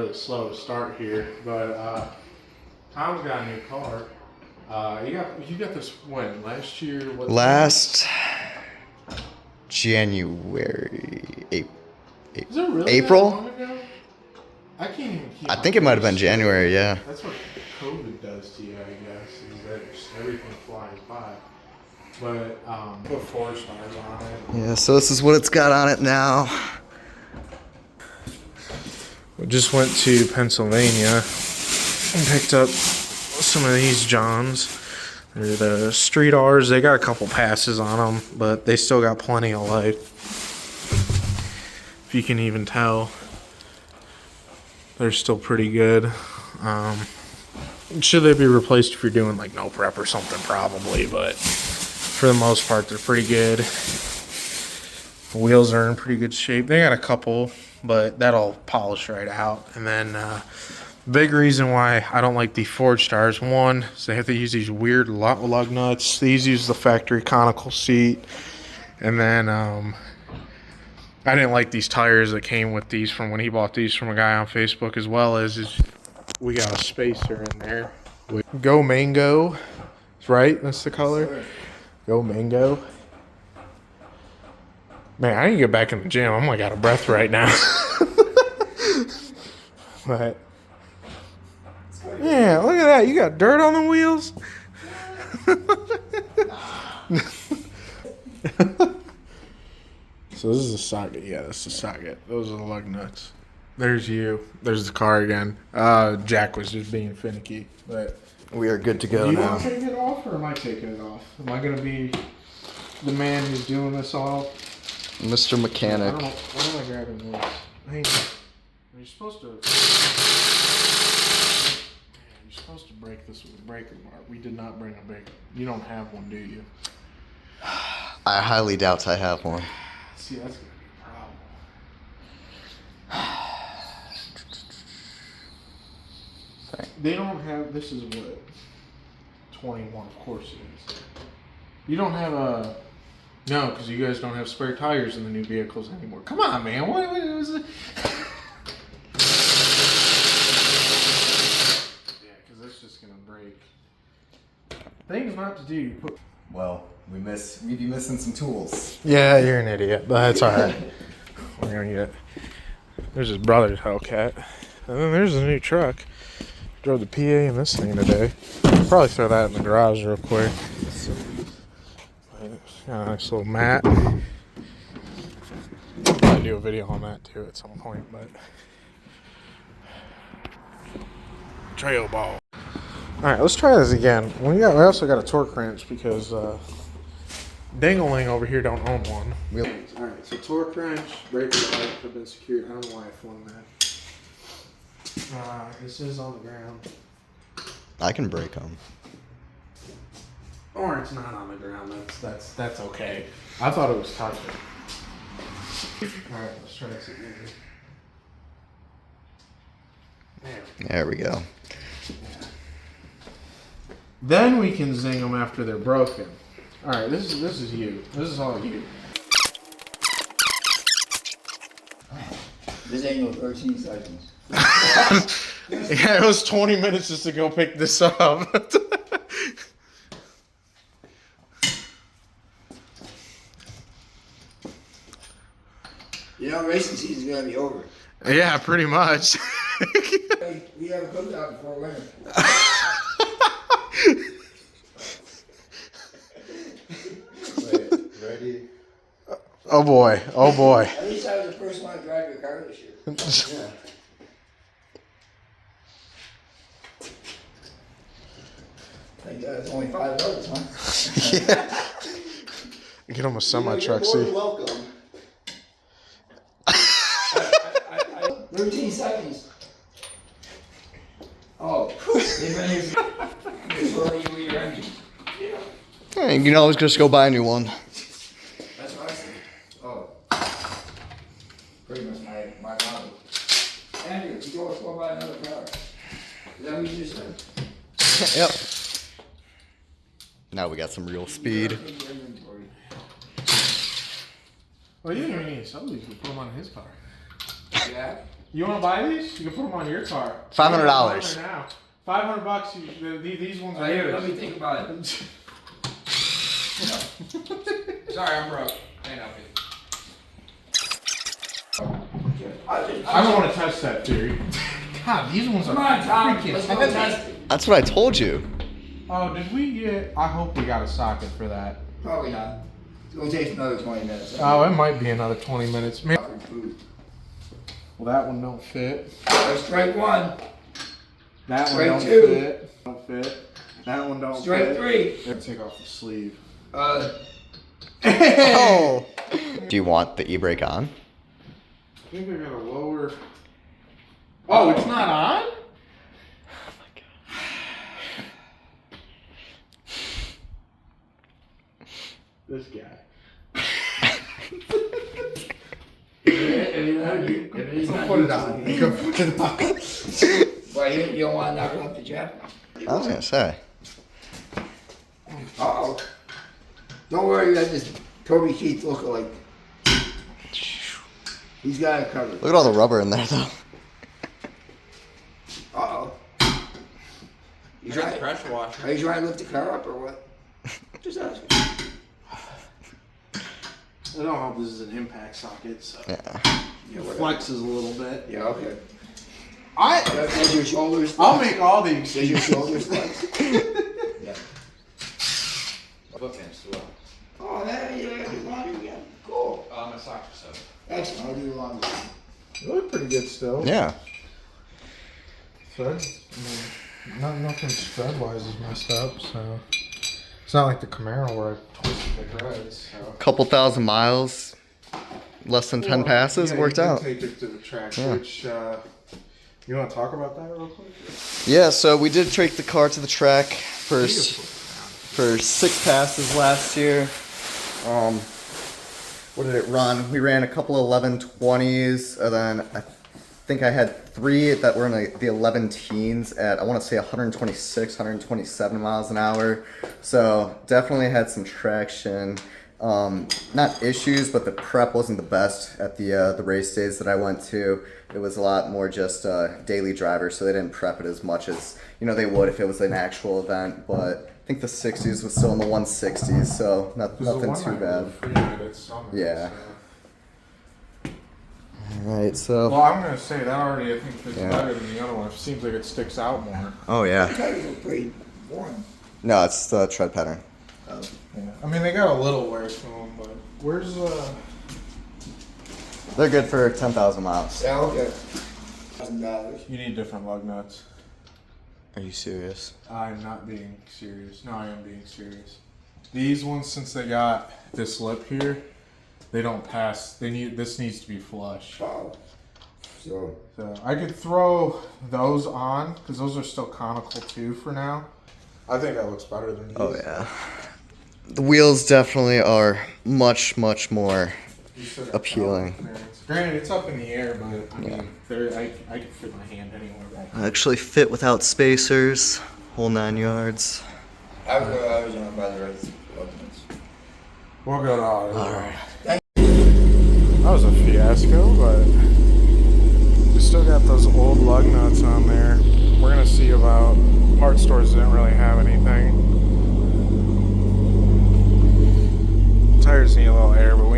really slow to start here, but Tom's got a new car. You got this when last year? What Last January, Is it really April? that long ago? I can't even keep. I think it might have been January. Yeah. That's what COVID does to you, I guess. Is that just everything flies by. But put Forgestars on it. Yeah. So this is what it's got on it now. We just went to Pennsylvania and picked up some of these Johns. They're the Street R's. They got a couple passes on them, but they still got plenty of life. If you can even tell, they're still pretty good. Should they be replaced if you're doing like no prep or something? Probably, but for the most part, they're pretty good. The wheels are in pretty good shape. They got a couple, but that'll polish right out. And then big reason why I don't like the Forgestars, one is they have to use these weird lug nuts. These use the factory conical seat. And then I didn't like these tires that came with these from when he bought these from a guy on Facebook, as well as we got a spacer in there. Go Mango, right? That's the color. Go Mango. Man, I need to get back in the gym. I'm like out of breath right now. But yeah, look at that. You got dirt on the wheels. So this is a socket. Yeah, that's the socket. Those are the lug nuts. There's you. There's the car again. Jack was just being finicky, but We are good to go do you now. want to take it off, or am I taking it off? Am I gonna be the man who's doing this all? Mr. Mechanic. Why am I grabbing this? Hang on. You're supposed to. Man, you're supposed to break this with a breaker bar. We did not bring a breaker. You don't have one, do you? I highly doubt I have one. See, that's gonna be a problem. They don't have. This is what 21. Of course it is. You don't have a. No, because you guys don't have spare tires in the new vehicles anymore. Come on, man. What was it? Yeah, because that's just going to break. Things not to do. You put. Well, we'd be missing some tools. Yeah, you're an idiot, but that's all right. We're going to get. There's his brother's Hellcat. And then there's the new truck. Drove the PA in this thing today. I'll probably throw that in the garage real quick. Got a nice little mat. I'll do a video on that too at some point, but trail ball. Alright, let's try this again. We also got a torque wrench because Dingaling over here don't own one. Alright, so torque wrench, breaker pipe have been secured. I don't know why I flung that. This is on the ground. I can break them. Or it's not on the ground. That's okay. I thought it was touching. Alright, let's try this again. There we go. Then we can zing them after they're broken. Alright, this is you. This is all you. This ain't no 13 seconds. Yeah, it was 20 minutes just to go pick this up. You know, racing season's gonna be over. Yeah, pretty much. We have a cookout before winter. Wait, ready? Oh boy. Oh boy. At least I was the first one to drive your car this year. Yeah. Thank God it's only 5 hours, huh? Yeah. Get him a semi-truck, You're more see? than welcome. 13 seconds. Oh, it's slowing you with your engine. Hey, you can always just go buy a new one. That's what I said. Oh. Pretty much my model. Andrew, you go buy another car. Is that what you just said? Yep. Now we got some real speed. Well, you didn't even need to sell these. You put them on his car. Yeah. You want to buy these? You can put them on your car. $500. Now. $500. These ones are Here, yours. let me think about it. Sorry, I'm broke. Can't help you. I don't want to test that theory. God, these ones Come are on, Tom. freaking Let's go heavy. test it. That's what I told you. Oh, did we get? I hope we got a socket for that. Probably not. It's gonna take another 20 minutes. Oh, it might be another 20 minutes. Maybe. Food. Well, that one don't fit. That's strike one. That Strike one don't two. fit. Don't fit. That one don't Strike fit. three. Let's take off the sleeve. Oh. Do you want the e-brake on? I think I gotta lower. Oh, it's not on? This guy. Put it on. You can put it on. Why, you don't want to knock it off the jet? I was gonna say. Uh-oh. Don't worry, you got this Toby Keith lookalike. He's got it covered. Look at all the rubber in there, though. Uh-oh. You Here's the trying, pressure washer. are you trying to lift the car up or what? Just asking. I don't hope this is an impact socket, so Yeah. Yeah, whatever. flexes a little bit. Yeah, okay. I Does your shoulders I'll make all the Does your excuses. shoulders flex? Yeah. Bookends as well. Oh, that you gotta do laundry again. Cool. My socks are soaked. Excellent. I'll do the laundry. They look pretty good still. Yeah. Threads, nothing thread wise is messed up, so it's not like the Camaro where I twisted the threads. So. Couple thousand miles, less than 10 passes, Yeah, worked you can out. Take it to the track, Yeah. which you want to talk about that real quick? Yeah, so we did take the car to the track for Beautiful. 6 passes last year. What did it run? We ran a couple of 1120s, and then I think I had 3 that were in the 11 teens at, I want to say 126, 127 miles an hour. So definitely had some traction. Not issues, but the prep wasn't the best at the race days that I went to. It was a lot more just daily drivers, so they didn't prep it as much as they would if it was an actual event. But I think the 60s was still in the 160s, so nothing too bad. Yeah. All right, so. Well, I'm gonna say that already. I think it's Yeah. better than the other one. It seems like it sticks out more. Oh yeah. Tires are pretty boring. No, it's the tread pattern. Yeah. I mean, they got a little wear to them, but where's They're good for 10,000 miles. Yeah, okay. $1,000. You need different lug nuts. Are you serious? I'm not being serious. No, I am being serious. These ones, since they got this lip here, they don't pass. This needs to be flush. Oh. So, So I could throw those on because those are still conical too for now. I think that looks better than these. Oh yeah. The wheels definitely are much more. These still got appealing. conical clearance. Granted, it's up in the air, but I mean, I can fit my hand anywhere back. Actually fit without spacers, whole 9 yards. I was on by the rest We'll go to auto. All right. That was a fiasco, but we still got those old lug nuts on there. We're gonna see about part stores didn't really have anything. Tires need a little air, but we